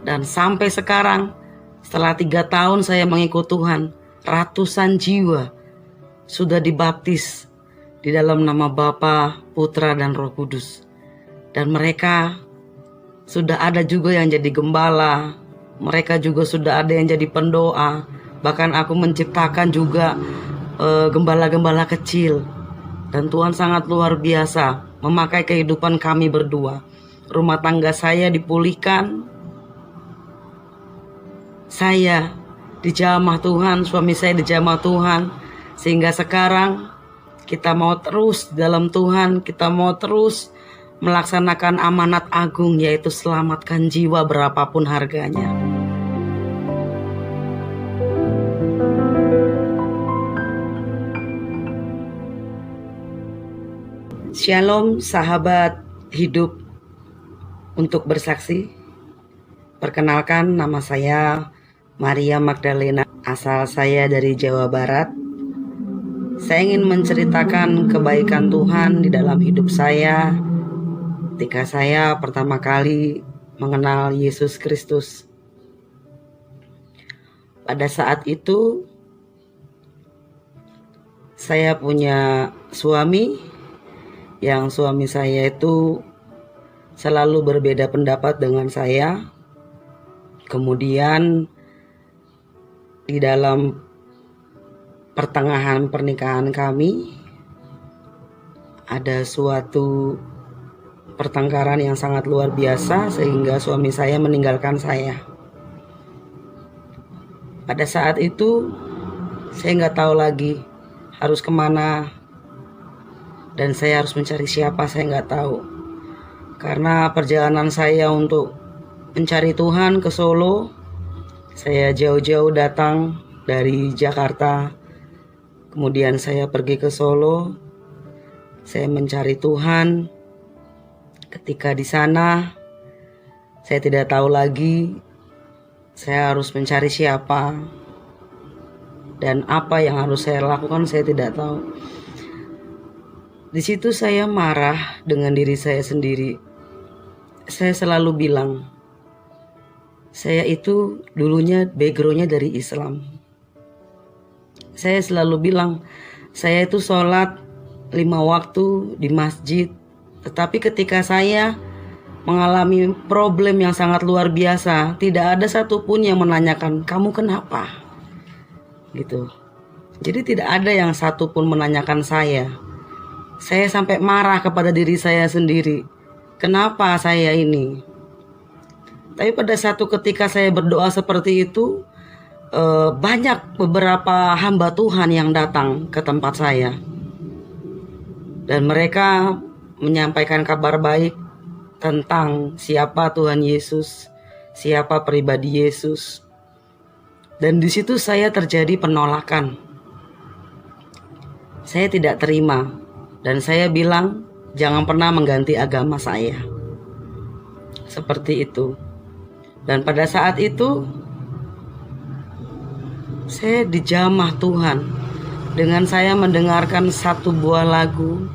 Dan sampai sekarang, setelah 3 tahun saya mengikut Tuhan, ratusan jiwa sudah dibaptis di dalam nama Bapa, Putra, dan Roh Kudus. Dan mereka sudah ada juga yang jadi gembala, mereka juga sudah ada yang jadi pendoa. Bahkan aku menciptakan juga gembala-gembala kecil. Dan Tuhan sangat luar biasa memakai kehidupan kami berdua. Rumah tangga saya dipulihkan, saya dijamah Tuhan, suami saya dijamah Tuhan. Sehingga sekarang kita mau terus dalam Tuhan, kita mau terus melaksanakan amanat agung, yaitu selamatkan jiwa berapapun harganya. Shalom sahabat hidup untuk bersaksi. Perkenalkan, nama saya Maria Magdalena, asal saya dari Jawa Barat. Saya ingin menceritakan kebaikan Tuhan di dalam hidup saya ketika saya pertama kali mengenal Yesus Kristus. Pada saat itu saya punya suami, yang suami saya itu selalu berbeda pendapat dengan saya. Kemudian di dalam pertengahan pernikahan kami ada suatu pertengkaran yang sangat luar biasa, sehingga suami saya meninggalkan saya. Pada saat itu saya nggak tahu lagi harus kemana, dan saya harus mencari siapa, saya nggak tahu. Karena perjalanan saya untuk mencari Tuhan ke Solo, saya jauh-jauh datang dari Jakarta. Kemudian saya pergi ke Solo, saya mencari Tuhan. Ketika di sana, saya tidak tahu lagi saya harus mencari siapa dan apa yang harus saya lakukan, saya tidak tahu. Di situ saya marah dengan diri saya sendiri. Saya selalu bilang, saya itu dulunya backgroundnya dari Islam. Saya selalu bilang, saya itu sholat 5 waktu di masjid. Tetapi ketika saya mengalami problem yang sangat luar biasa, tidak ada satupun yang menanyakan, kamu kenapa? Gitu. Jadi tidak ada yang satupun menanyakan saya. Saya sampai marah kepada diri saya sendiri. Kenapa saya ini? Tapi pada satu ketika saya berdoa seperti itu, banyak beberapa hamba Tuhan yang datang ke tempat saya. Dan mereka menyampaikan kabar baik tentang siapa Tuhan Yesus, siapa pribadi Yesus. Dan di situ saya terjadi penolakan. Saya tidak terima. Dan saya bilang, jangan pernah mengganti agama saya. Seperti itu. Dan pada saat itu, saya dijamah Tuhan dengan saya mendengarkan satu buah lagu,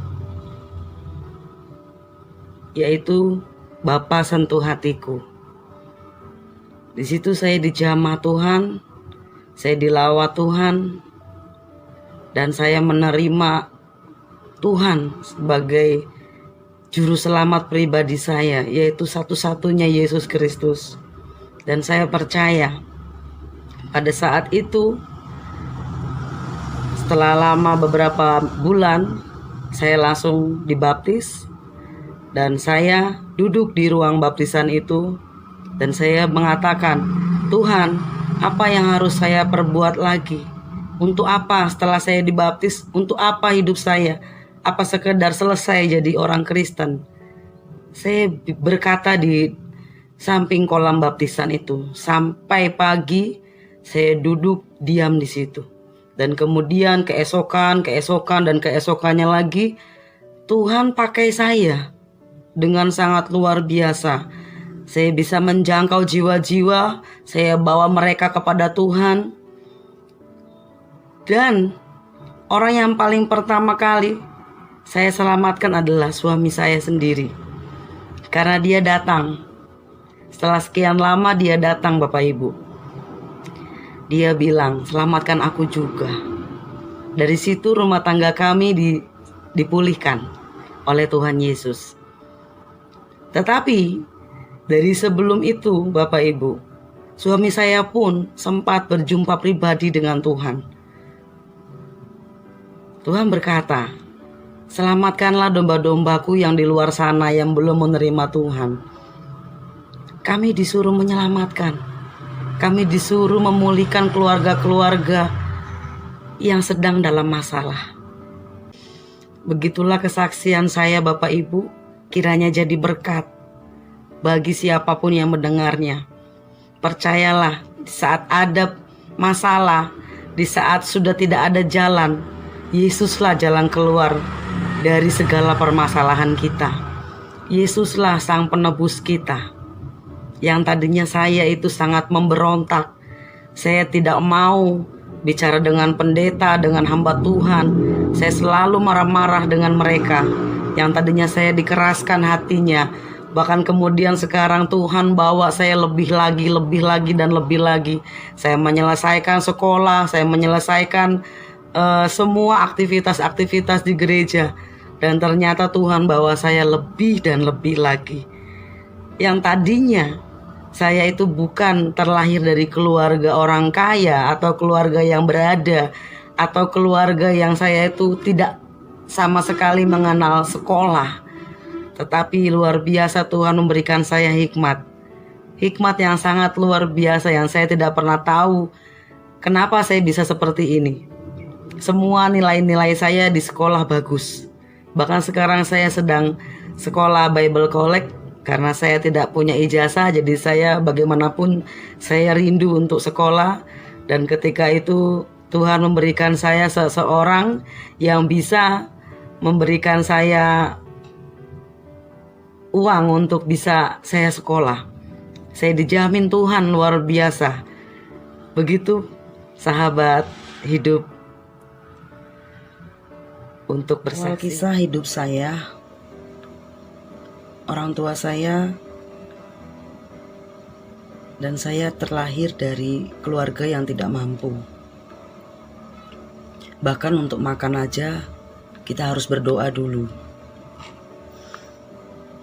yaitu Bapa Sentuh Hatiku. Di situ saya dijamah Tuhan, saya dilawat Tuhan, dan saya menerima Tuhan sebagai juru selamat pribadi saya, yaitu satu-satunya Yesus Kristus. Dan saya percaya pada saat itu, setelah lama beberapa bulan, saya langsung dibaptis. Dan saya duduk di ruang baptisan itu, dan saya mengatakan, Tuhan, apa yang harus saya perbuat lagi? Untuk apa setelah saya dibaptis? Untuk apa hidup saya? Apa sekedar selesai jadi orang Kristen? Saya berkata di samping kolam baptisan itu. Sampai pagi saya duduk diam di situ. Dan kemudian keesokan dan keesokannya lagi, Tuhan pakai saya dengan sangat luar biasa. Saya bisa menjangkau jiwa-jiwa, saya bawa mereka kepada Tuhan. Dan orang yang paling pertama kali saya selamatkan adalah suami saya sendiri. Karena dia datang. Setelah sekian lama dia datang, Bapak Ibu. Dia bilang, selamatkan aku juga. Dari situ rumah tangga kami dipulihkan oleh Tuhan Yesus. Tetapi dari sebelum itu, Bapak Ibu, suami saya pun sempat berjumpa pribadi dengan Tuhan. Tuhan berkata, selamatkanlah domba-dombaku yang di luar sana yang belum menerima Tuhan. Kami disuruh menyelamatkan. Kami disuruh memulihkan keluarga-keluarga yang sedang dalam masalah. Begitulah kesaksian saya, Bapak Ibu, kiranya jadi berkat bagi siapapun yang mendengarnya. Percayalah, di saat ada masalah, di saat sudah tidak ada jalan, Yesuslah jalan keluar dari segala permasalahan kita. Yesuslah sang penebus kita. Yang tadinya saya itu sangat memberontak. Saya tidak mau bicara dengan pendeta, dengan hamba Tuhan. Saya selalu marah-marah dengan mereka. Yang tadinya saya dikeraskan hatinya. Bahkan kemudian sekarang Tuhan bawa saya lebih lagi, dan lebih lagi. Saya menyelesaikan sekolah, saya menyelesaikan semua aktivitas-aktivitas di gereja. Dan ternyata Tuhan bawa saya lebih dan lebih lagi. Yang tadinya saya itu bukan terlahir dari keluarga orang kaya atau keluarga yang berada atau keluarga yang saya itu tidak sama sekali mengenal sekolah. Tetapi luar biasa Tuhan memberikan saya hikmat. Hikmat yang sangat luar biasa yang saya tidak pernah tahu kenapa saya bisa seperti ini. Semua nilai-nilai saya di sekolah bagus. Bahkan sekarang saya sedang sekolah Bible College. Karena saya tidak punya ijazah, jadi saya bagaimanapun saya rindu untuk sekolah. Dan ketika itu Tuhan memberikan saya seseorang yang bisa memberikan saya uang untuk bisa saya sekolah. Saya dijamin Tuhan luar biasa. Begitu sahabat hidup untuk bersaksi. Kisah hidup saya. Orang tua saya dan saya terlahir dari keluarga yang tidak mampu. Bahkan untuk makan aja kita harus berdoa dulu.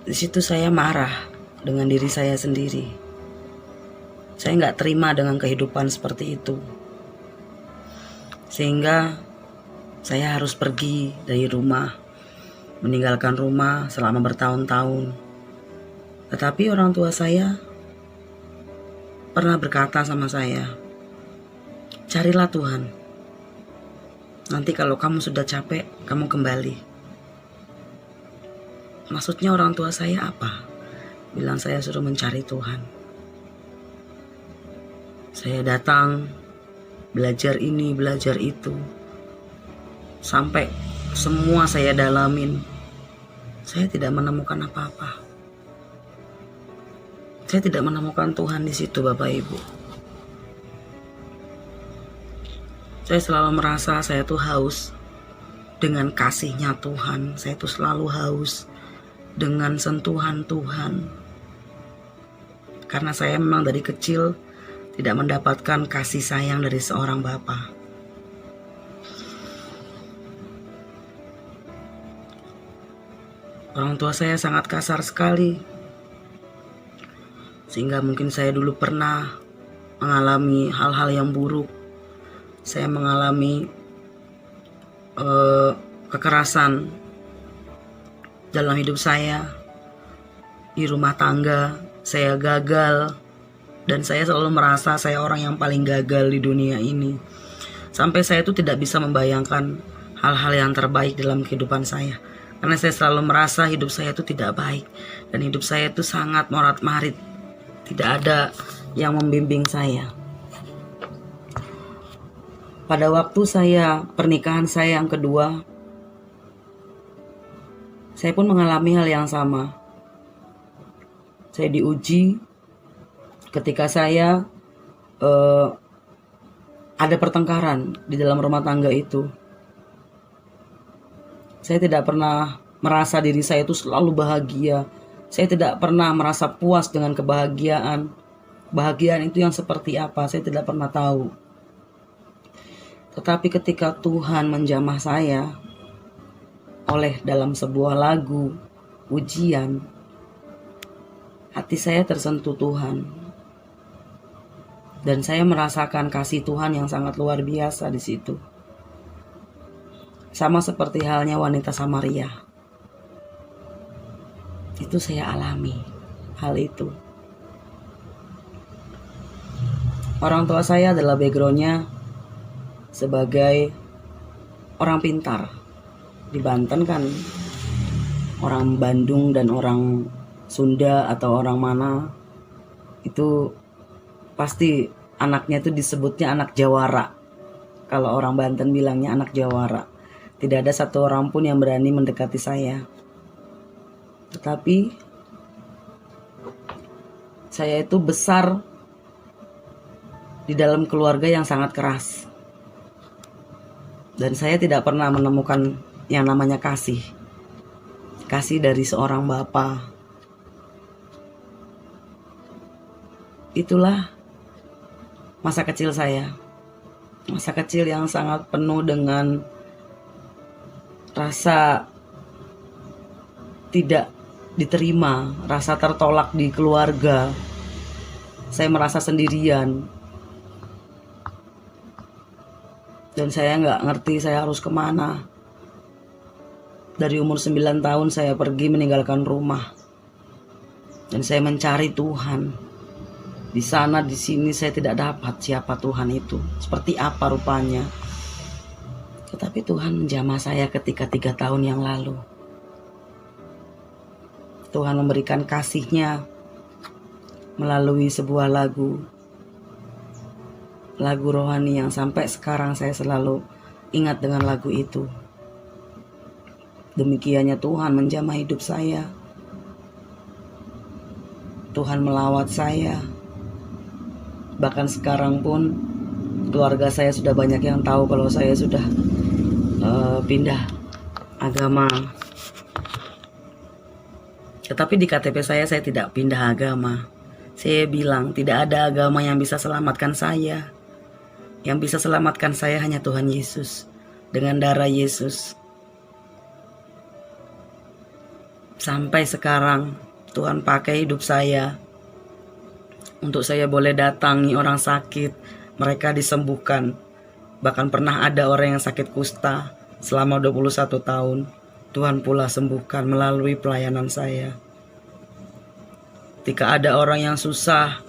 Di situ saya marah dengan diri saya sendiri. Saya nggak terima dengan kehidupan seperti itu. Sehingga saya harus pergi dari rumah. Meninggalkan rumah selama bertahun-tahun. Tetapi orang tua saya pernah berkata sama saya, carilah Tuhan. Nanti kalau kamu sudah capek, kamu kembali. Maksudnya orang tua saya apa? Bilang saya suruh mencari Tuhan. Saya datang, belajar ini, belajar itu. Sampai semua saya dalamin. Saya tidak menemukan apa-apa. Saya tidak menemukan Tuhan di situ, Bapak Ibu. Saya selalu merasa saya tuh haus dengan kasihnya Tuhan. Saya tuh selalu haus dengan sentuhan Tuhan. Karena saya memang dari kecil tidak mendapatkan kasih sayang dari seorang bapa. Orang tua saya sangat kasar sekali. Sehingga mungkin saya dulu pernah mengalami hal-hal yang buruk. Saya mengalami kekerasan dalam hidup saya. Di rumah tangga saya gagal. Dan saya selalu merasa saya orang yang paling gagal di dunia ini. Sampai saya itu tidak bisa membayangkan hal-hal yang terbaik dalam kehidupan saya. Karena saya selalu merasa hidup saya itu tidak baik. Dan hidup saya itu sangat morat-marit. Tidak ada yang membimbing saya. Pada waktu pernikahan saya yang kedua, saya pun mengalami hal yang sama. Saya diuji ketika saya ada pertengkaran di dalam rumah tangga itu. Saya tidak pernah merasa diri saya itu selalu bahagia, Saya tidak pernah merasa puas dengan kebahagiaan. Kebahagiaan itu yang seperti apa, saya tidak pernah tahu. Tetapi ketika Tuhan menjamah saya oleh dalam sebuah lagu, ujian, hati saya tersentuh Tuhan. Dan saya merasakan kasih Tuhan yang sangat luar biasa di situ. Sama seperti halnya wanita Samaria. Itu saya alami hal itu. Orang tua saya adalah backgroundnya sebagai orang pintar. Di Banten kan orang Bandung dan orang Sunda atau orang mana itu pasti anaknya itu disebutnya anak jawara. Kalau orang Banten bilangnya anak jawara. Tidak ada satu orang pun yang berani mendekati saya. Tetapi saya itu besar di dalam keluarga yang sangat keras. Dan saya tidak pernah menemukan yang namanya kasih. Kasih dari seorang bapak. Itulah masa kecil saya. Masa kecil yang sangat penuh dengan rasa tidak diterima, rasa tertolak di keluarga. Saya merasa sendirian. Dan saya nggak ngerti saya harus kemana. Dari umur 9 tahun saya pergi meninggalkan rumah. Dan saya mencari Tuhan. Di sana, di sini saya tidak dapat siapa Tuhan itu. Seperti apa rupanya. Tetapi Tuhan menjamah saya ketika 3 tahun yang lalu. Tuhan memberikan kasih-Nya melalui sebuah lagu rohani yang sampai sekarang saya selalu ingat dengan lagu itu. Demikiannya Tuhan menjamah hidup saya. Tuhan melawat saya. Bahkan sekarang pun keluarga saya sudah banyak yang tahu kalau saya sudah pindah agama. Tetapi di KTP saya tidak pindah agama. Saya bilang tidak ada agama yang bisa selamatkan saya. Yang bisa selamatkan saya hanya Tuhan Yesus. Dengan darah Yesus. Sampai sekarang Tuhan pakai hidup saya. Untuk saya boleh datangi orang sakit. Mereka disembuhkan. Bahkan pernah ada orang yang sakit kusta selama 21 tahun. Tuhan pula sembuhkan melalui pelayanan saya. Ketika ada orang yang susah,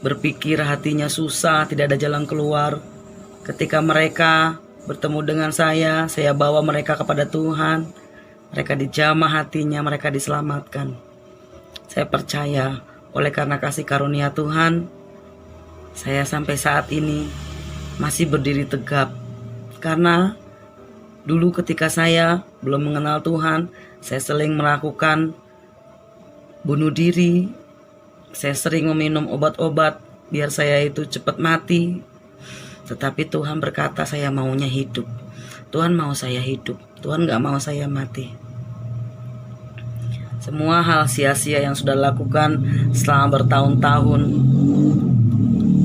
berpikir hatinya susah, tidak ada jalan keluar. Ketika mereka bertemu dengan saya bawa mereka kepada Tuhan. Mereka dijamah hatinya, mereka diselamatkan. Saya percaya oleh karena kasih karunia Tuhan, saya sampai saat ini masih berdiri tegap. Karena dulu ketika saya belum mengenal Tuhan, saya sering melakukan bunuh diri. Saya sering meminum obat-obat biar saya itu cepat mati. Tetapi Tuhan berkata saya maunya hidup. Tuhan mau saya hidup. Tuhan gak mau saya mati. Semua hal sia-sia yang sudah lakukan selama bertahun-tahun,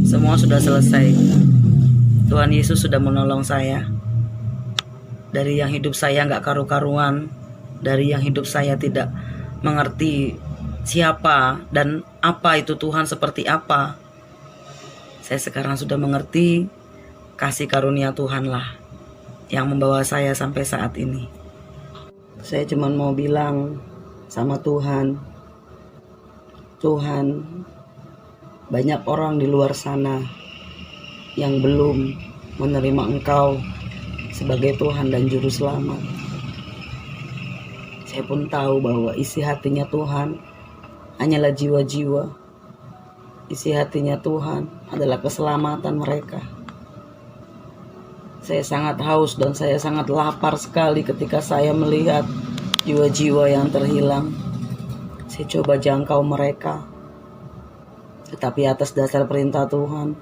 semua sudah selesai. Tuhan Yesus sudah menolong saya. Dari yang hidup saya gak karu-karuan, dari yang hidup saya tidak mengerti siapa dan apa itu Tuhan seperti apa, saya sekarang sudah mengerti kasih karunia Tuhanlah yang membawa saya sampai saat ini. Saya cuma mau bilang sama Tuhan, Tuhan, banyak orang di luar sana yang belum menerima Engkau sebagai Tuhan dan Juru Selamat. Saya pun tahu bahwa isi hatinya Tuhan hanyalah jiwa-jiwa. Isi hatinya Tuhan adalah keselamatan mereka. Saya sangat haus dan saya sangat lapar sekali ketika saya melihat jiwa-jiwa yang terhilang. Saya coba jangkau mereka. Tetapi atas dasar perintah Tuhan,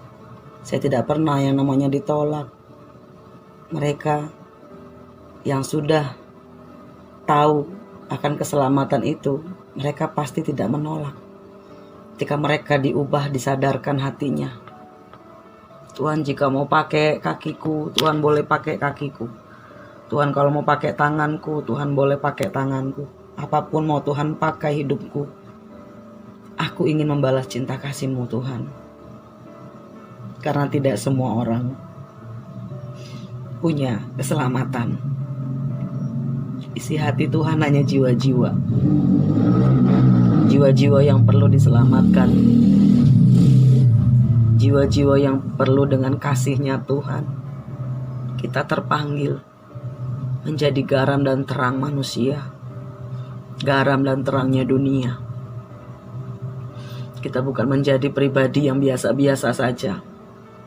saya tidak pernah yang namanya ditolak. Mereka yang sudah tahu akan keselamatan itu, mereka pasti tidak menolak. Ketika mereka diubah, disadarkan hatinya, Tuhan jika mau pakai kakiku, Tuhan boleh pakai kakiku. Tuhan kalau mau pakai tanganku, Tuhan boleh pakai tanganku. Apapun mau Tuhan pakai hidupku. Aku ingin membalas cinta kasih-Mu Tuhan. Karena tidak semua orang punya keselamatan. Isi hati Tuhan hanya jiwa-jiwa. Jiwa-jiwa yang perlu diselamatkan. Jiwa-jiwa yang perlu dengan kasih-Nya Tuhan. Kita terpanggil menjadi garam dan terang manusia. Garam dan terangnya dunia. Kita bukan menjadi pribadi yang biasa-biasa saja.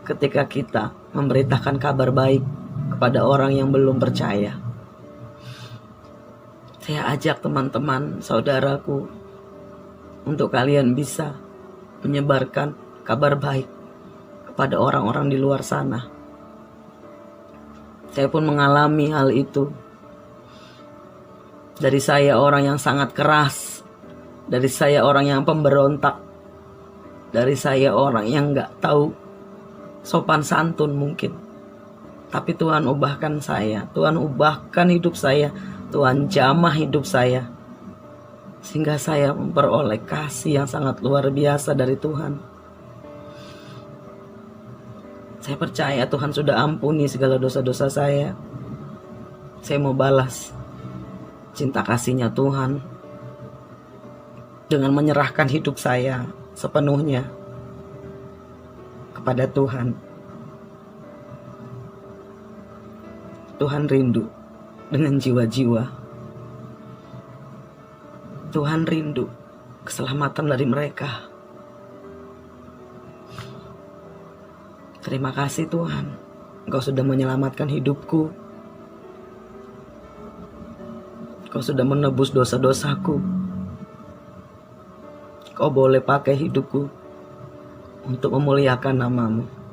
Ketika kita memberitakan kabar baik kepada orang yang belum percaya. Saya ajak teman-teman, saudaraku, untuk kalian bisa menyebarkan kabar baik kepada orang-orang di luar sana. Saya pun mengalami hal itu. Dari saya orang yang sangat keras. Dari saya orang yang pemberontak. Dari saya orang yang gak tahu sopan santun mungkin. Tapi Tuhan ubahkan saya. Tuhan ubahkan hidup saya. Tuhan jamah hidup saya. Sehingga saya memperoleh kasih yang sangat luar biasa dari Tuhan. Saya percaya Tuhan sudah ampuni segala dosa-dosa saya. Saya mau balas cinta kasih-Nya Tuhan dengan menyerahkan hidup saya sepenuhnya kepada Tuhan. Tuhan rindu dengan jiwa-jiwa. Tuhan rindu keselamatan dari mereka. Terima kasih Tuhan, Engkau sudah menyelamatkan hidupku. Engkau sudah menebus dosa-dosaku. Kau boleh pakai hidupku untuk memuliakan nama-Mu.